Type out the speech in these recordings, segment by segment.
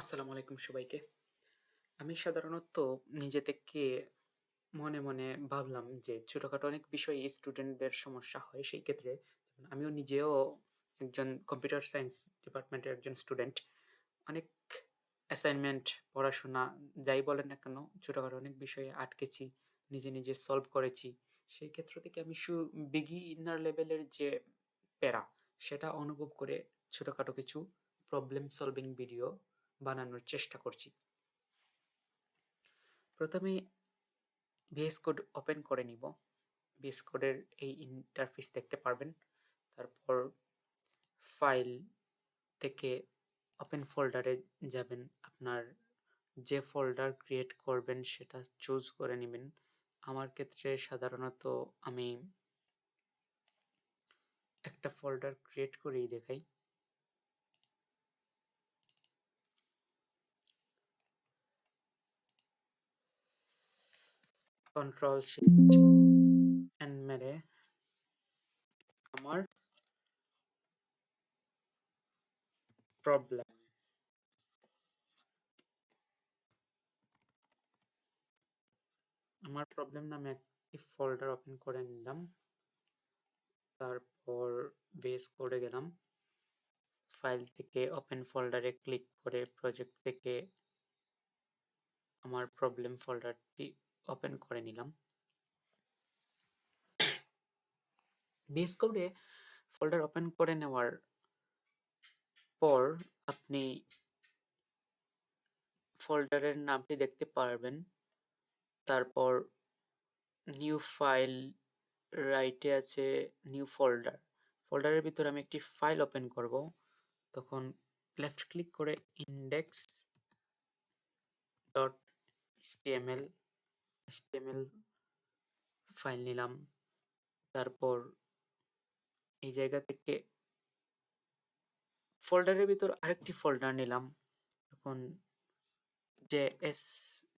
আসসালামু আলাইকুম সবাইকে। আমি সাধারণত নিজে থেকে মনে, মনে ভাবলাম যে ছোটখাটো অনেক বিষয়ে স্টুডেন্টদের সমস্যা হয়। সেই ক্ষেত্রে আমিও নিজেও একজন কম্পিউটার সায়েন্স ডিপার্টমেন্টের একজন স্টুডেন্ট। অনেক অ্যাসাইনমেন্ট, পড়াশোনা যাই বলেন না কেন ছোটখাটো অনেক বিষয়ে আটকেছি। নিজে, নিজে সলভ করেছি। সেই ক্ষেত্র থেকে আমি বিগিনার লেভেলের যে প্যারা সেটা অনুভব করে ছোটখাটো কিছু প্রবলেম সলভিং ভিডিও বানানোর চেষ্টা করছি। প্রথমেই VS Code ওপেন করে নিব। VS Code এর এই ইন্টারফেস দেখতে পারবেন। তারপর ফাইল থেকে ওপেন ফোল্ডারে যাবেন। আপনার যে ফোল্ডার ক্রিয়েট করবেন সেটা চুজ করে নেবেন। আমার ক্ষেত্রে সাধারণত আমি একটা ফোল্ডার ক্রিয়েট করেই দেখাই। কন্ট্রোল শিফট এন মেরে আমার প্রবলেম নামে একটি ফোল্ডার ওপেন করে নিলাম। তারপর VS Code এ গেলাম। ফাইল থেকে ওপেন ফোল্ডারে ক্লিক করে প্রজেক্ট থেকে আমার প্রবলেম ফোল্ডারটি ওপেন করে নিলাম। VS Code এ ফোল্ডার ওপেন করে নেওয়ার পর আপনি ফোল্ডারের নামটি দেখতে পারবেন। তারপর নিউ ফাইল, রাইটে আছে নিউ ফোল্ডার। ফোল্ডারের ভিতরে আমি একটি ফাইল ওপেন করব। তখন লেফট ক্লিক করে index.html ফাইল নিলাম। তারপর এই জায়গা থেকে ফোল্ডারের ভিতর আরেকটি ফোল্ডার নিলাম। তখন JS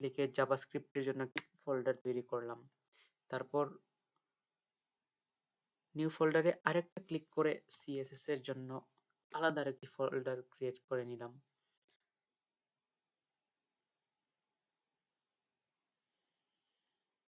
লিখে জাভাস্ক্রিপ্টের জন্য একটি ফোল্ডার তৈরি করলাম। তারপর নিউ ফোল্ডারে আরেকটা ক্লিক করে CSS এর জন্য আলাদা আরেকটি ফোল্ডার ক্রিয়েট করে নিলাম।